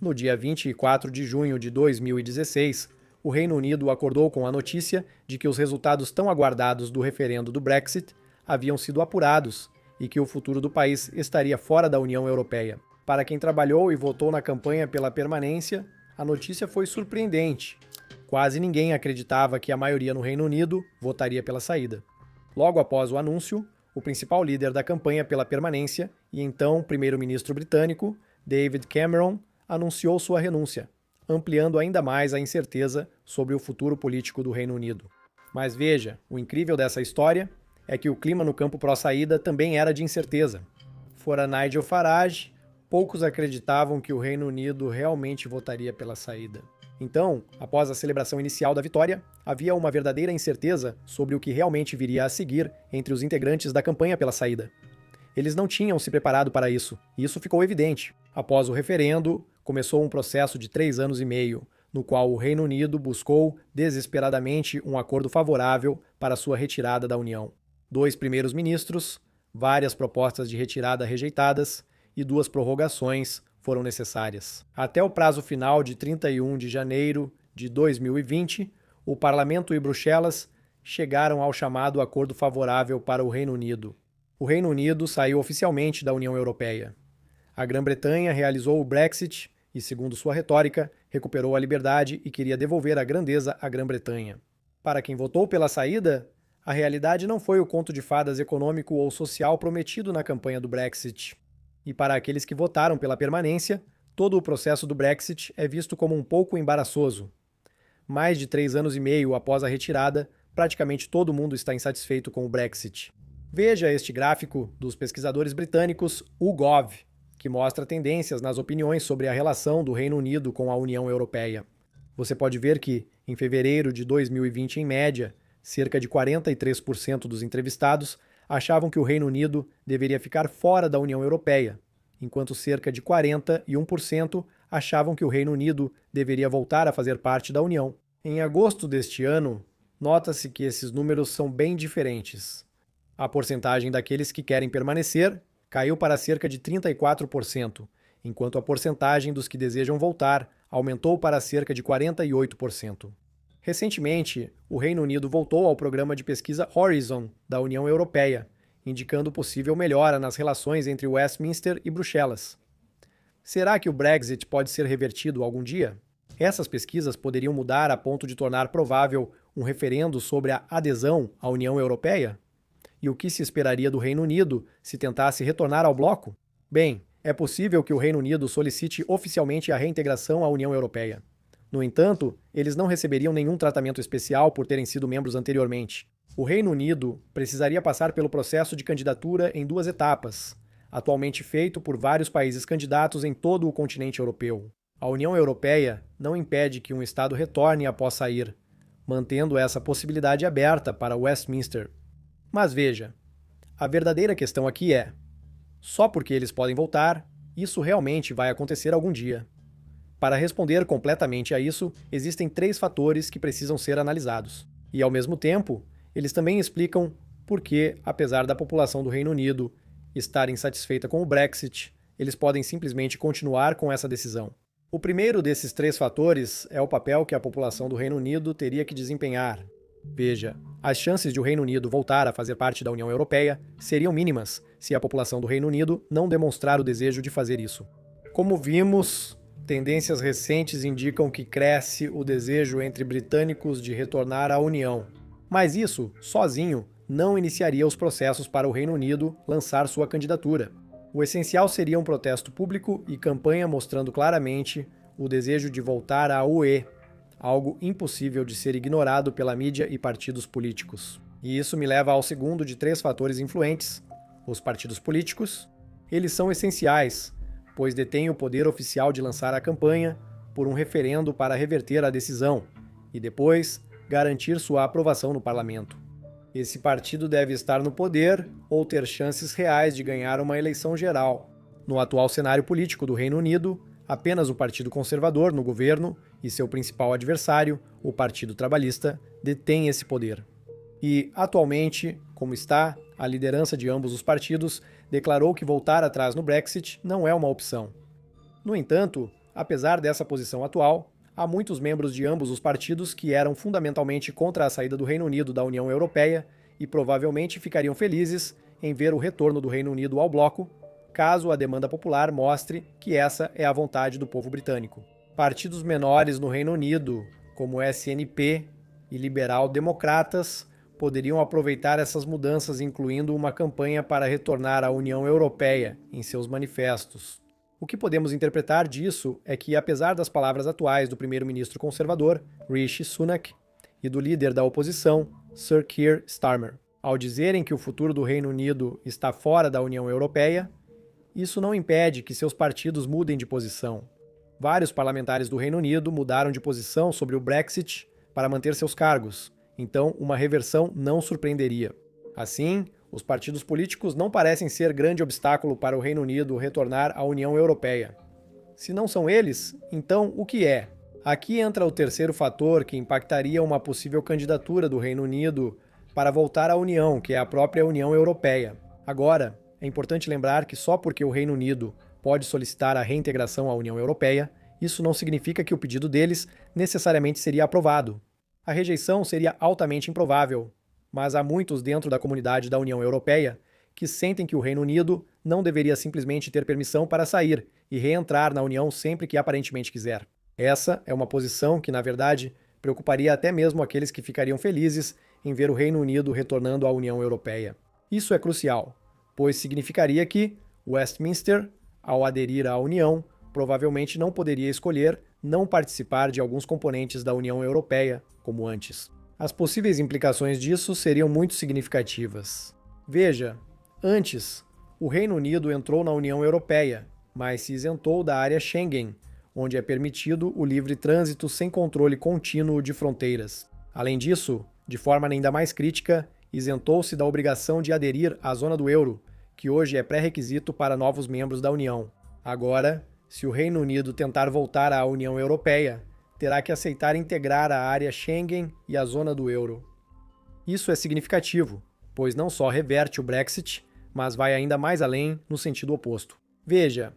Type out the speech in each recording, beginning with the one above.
No dia 24 de junho de 2016, o Reino Unido acordou com a notícia de que os resultados tão aguardados do referendo do Brexit haviam sido apurados e que o futuro do país estaria fora da União Europeia. Para quem trabalhou e votou na campanha pela permanência, a notícia foi surpreendente. Quase ninguém acreditava que a maioria no Reino Unido votaria pela saída. Logo após o anúncio, o principal líder da campanha pela permanência e então primeiro-ministro britânico, David Cameron, anunciou sua renúncia, ampliando ainda mais a incerteza sobre o futuro político do Reino Unido. Mas veja, o incrível dessa história é que o clima no campo pró-saída também era de incerteza. Fora Nigel Farage, poucos acreditavam que o Reino Unido realmente votaria pela saída. Então, após a celebração inicial da vitória, havia uma verdadeira incerteza sobre o que realmente viria a seguir entre os integrantes da campanha pela saída. Eles não tinham se preparado para isso, e isso ficou evidente. Após o referendo, começou um processo de 3 anos e meio, no qual o Reino Unido buscou desesperadamente um acordo favorável para sua retirada da União. 2 primeiros ministros, várias propostas de retirada rejeitadas e 2 prorrogações foram necessárias. Até o prazo final de 31 de janeiro de 2020, o Parlamento e Bruxelas chegaram ao chamado Acordo Favorável para o Reino Unido. O Reino Unido saiu oficialmente da União Europeia. A Grã-Bretanha realizou o Brexit e, segundo sua retórica, recuperou a liberdade e queria devolver a grandeza à Grã-Bretanha. Para quem votou pela saída, a realidade não foi o conto de fadas econômico ou social prometido na campanha do Brexit. E para aqueles que votaram pela permanência, todo o processo do Brexit é visto como um pouco embaraçoso. Mais de 3 anos e meio após a retirada, praticamente todo mundo está insatisfeito com o Brexit. Veja este gráfico dos pesquisadores britânicos YouGov, que mostra tendências nas opiniões sobre a relação do Reino Unido com a União Europeia. Você pode ver que, em fevereiro de 2020, em média, cerca de 43% dos entrevistados achavam que o Reino Unido deveria ficar fora da União Europeia, enquanto cerca de 41% achavam que o Reino Unido deveria voltar a fazer parte da União. Em agosto deste ano, nota-se que esses números são bem diferentes. A porcentagem daqueles que querem permanecer caiu para cerca de 34%, enquanto a porcentagem dos que desejam voltar aumentou para cerca de 48%. Recentemente, o Reino Unido voltou ao programa de pesquisa Horizon da União Europeia, indicando possível melhora nas relações entre Westminster e Bruxelas. Será que o Brexit pode ser revertido algum dia? Essas pesquisas poderiam mudar a ponto de tornar provável um referendo sobre a adesão à União Europeia? E o que se esperaria do Reino Unido se tentasse retornar ao bloco? Bem, é possível que o Reino Unido solicite oficialmente a reintegração à União Europeia. No entanto, eles não receberiam nenhum tratamento especial por terem sido membros anteriormente. O Reino Unido precisaria passar pelo processo de candidatura em 2 etapas, atualmente feito por vários países candidatos em todo o continente europeu. A União Europeia não impede que um Estado retorne após sair, mantendo essa possibilidade aberta para Westminster. Mas veja, a verdadeira questão aqui é: só porque eles podem voltar, isso realmente vai acontecer algum dia? Para responder completamente a isso, existem 3 fatores que precisam ser analisados. E, ao mesmo tempo, eles também explicam por que, apesar da população do Reino Unido estar insatisfeita com o Brexit, eles podem simplesmente continuar com essa decisão. O primeiro desses 3 fatores é o papel que a população do Reino Unido teria que desempenhar. Veja, as chances de o Reino Unido voltar a fazer parte da União Europeia seriam mínimas se a população do Reino Unido não demonstrar o desejo de fazer isso. Como vimos, tendências recentes indicam que cresce o desejo entre britânicos de retornar à União. Mas isso, sozinho, não iniciaria os processos para o Reino Unido lançar sua candidatura. O essencial seria um protesto público e campanha mostrando claramente o desejo de voltar à UE, algo impossível de ser ignorado pela mídia e partidos políticos. E isso me leva ao segundo de 3 fatores influentes: os partidos políticos. Eles são essenciais, pois detêm o poder oficial de lançar a campanha por um referendo para reverter a decisão e depois garantir sua aprovação no parlamento. Esse partido deve estar no poder ou ter chances reais de ganhar uma eleição geral. No atual cenário político do Reino Unido, apenas o Partido Conservador no governo e seu principal adversário, o Partido Trabalhista, detém esse poder. E, atualmente, como está, a liderança de ambos os partidos declarou que voltar atrás no Brexit não é uma opção. No entanto, Apesar dessa posição atual, há muitos membros de ambos os partidos que eram fundamentalmente contra a saída do Reino Unido da União Europeia e provavelmente ficariam felizes em ver o retorno do Reino Unido ao bloco, caso a demanda popular mostre que essa é a vontade do povo britânico. Partidos menores no Reino Unido, como o SNP e liberal-democratas, poderiam aproveitar essas mudanças, incluindo uma campanha para retornar à União Europeia em seus manifestos. O que podemos interpretar disso é que, apesar das palavras atuais do primeiro-ministro conservador, Rishi Sunak, e do líder da oposição, Sir Keir Starmer, ao dizerem que o futuro do Reino Unido está fora da União Europeia, isso não impede que seus partidos mudem de posição. Vários parlamentares do Reino Unido mudaram de posição sobre o Brexit para manter seus cargos, então uma reversão não surpreenderia. Assim, os partidos políticos não parecem ser grande obstáculo para o Reino Unido retornar à União Europeia. Se não são eles, então o que é? Aqui entra o terceiro fator que impactaria uma possível candidatura do Reino Unido para voltar à União, que é a própria União Europeia. Agora, é importante lembrar que só porque o Reino Unido pode solicitar a reintegração à União Europeia, isso não significa que o pedido deles necessariamente seria aprovado. A rejeição seria altamente improvável, mas há muitos dentro da comunidade da União Europeia que sentem que o Reino Unido não deveria simplesmente ter permissão para sair e reentrar na União sempre que aparentemente quiser. Essa é uma posição que, na verdade, preocuparia até mesmo aqueles que ficariam felizes em ver o Reino Unido retornando à União Europeia. Isso é crucial, pois significaria que Westminster, ao aderir à União, provavelmente não poderia escolher não participar de alguns componentes da União Europeia, como antes. As possíveis implicações disso seriam muito significativas. Veja, antes, o Reino Unido entrou na União Europeia, mas se isentou da área Schengen, onde é permitido o livre trânsito sem controle contínuo de fronteiras. Além disso, de forma ainda mais crítica, isentou-se da obrigação de aderir à zona do euro, que hoje é pré-requisito para novos membros da União. Agora, se o Reino Unido tentar voltar à União Europeia, terá que aceitar integrar a área Schengen e a zona do euro. Isso é significativo, pois não só reverte o Brexit, mas vai ainda mais além no sentido oposto. Veja,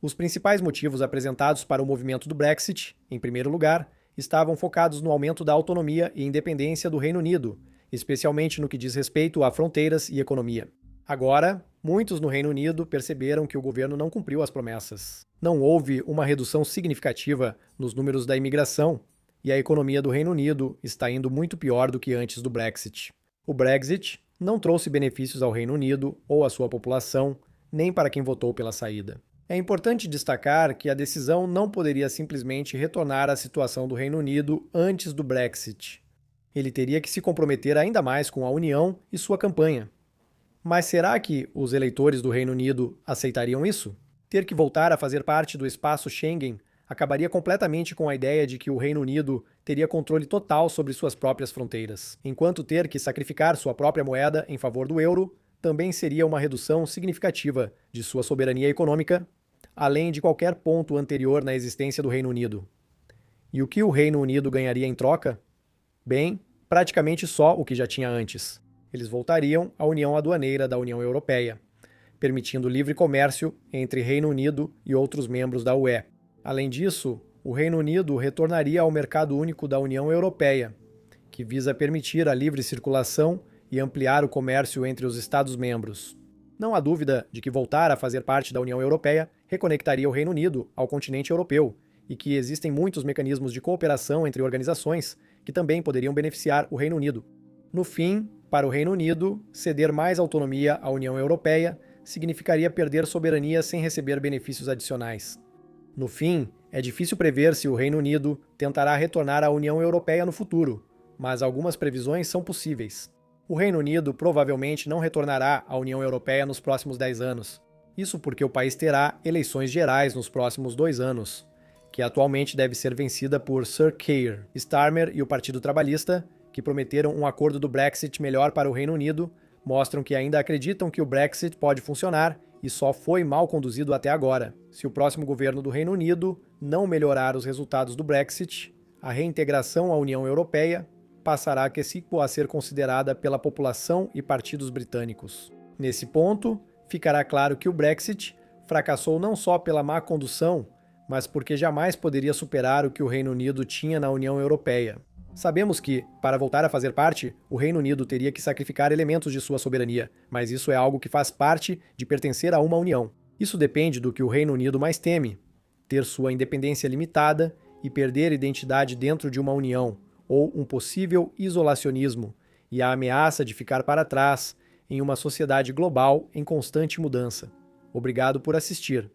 os principais motivos apresentados para o movimento do Brexit, em primeiro lugar, estavam focados no aumento da autonomia e independência do Reino Unido, especialmente no que diz respeito a fronteiras e economia. Agora, muitos no Reino Unido perceberam que o governo não cumpriu as promessas. Não houve uma redução significativa nos números da imigração e a economia do Reino Unido está indo muito pior do que antes do Brexit. O Brexit não trouxe benefícios ao Reino Unido ou à sua população, nem para quem votou pela saída. É importante destacar que a decisão não poderia simplesmente retornar à situação do Reino Unido antes do Brexit. Ele teria que se comprometer ainda mais com a União e sua campanha. Mas será que os eleitores do Reino Unido aceitariam isso? Ter que voltar a fazer parte do espaço Schengen acabaria completamente com a ideia de que o Reino Unido teria controle total sobre suas próprias fronteiras, enquanto ter que sacrificar sua própria moeda em favor do euro também seria uma redução significativa de sua soberania econômica, além de qualquer ponto anterior na existência do Reino Unido. E o que o Reino Unido ganharia em troca? Bem, praticamente só o que já tinha antes. Eles voltariam à União Aduaneira da União Europeia, permitindo livre comércio entre Reino Unido e outros membros da UE. Além disso, o Reino Unido retornaria ao mercado único da União Europeia, que visa permitir a livre circulação e ampliar o comércio entre os Estados-membros. Não há dúvida de que voltar a fazer parte da União Europeia reconectaria o Reino Unido ao continente europeu e que existem muitos mecanismos de cooperação entre organizações que também poderiam beneficiar o Reino Unido. No fim, para o Reino Unido, ceder mais autonomia à União Europeia significaria perder soberania sem receber benefícios adicionais. No fim, é difícil prever se o Reino Unido tentará retornar à União Europeia no futuro, mas algumas previsões são possíveis. O Reino Unido provavelmente não retornará à União Europeia nos próximos 10 anos. Isso porque o país terá eleições gerais nos próximos 2 anos, que atualmente deve ser vencida por Sir Keir Starmer e o Partido Trabalhista, que prometeram um acordo do Brexit melhor para o Reino Unido, mostram que ainda acreditam que o Brexit pode funcionar e só foi mal conduzido até agora. Se o próximo governo do Reino Unido não melhorar os resultados do Brexit, a reintegração à União Europeia passará a ser considerada pela população e partidos britânicos. Nesse ponto, ficará claro que o Brexit fracassou não só pela má condução, mas porque jamais poderia superar o que o Reino Unido tinha na União Europeia. Sabemos que, para voltar a fazer parte, o Reino Unido teria que sacrificar elementos de sua soberania, mas isso é algo que faz parte de pertencer a uma união. Isso depende do que o Reino Unido mais teme: ter sua independência limitada e perder identidade dentro de uma união, ou um possível isolacionismo, e a ameaça de ficar para trás em uma sociedade global em constante mudança. Obrigado por assistir.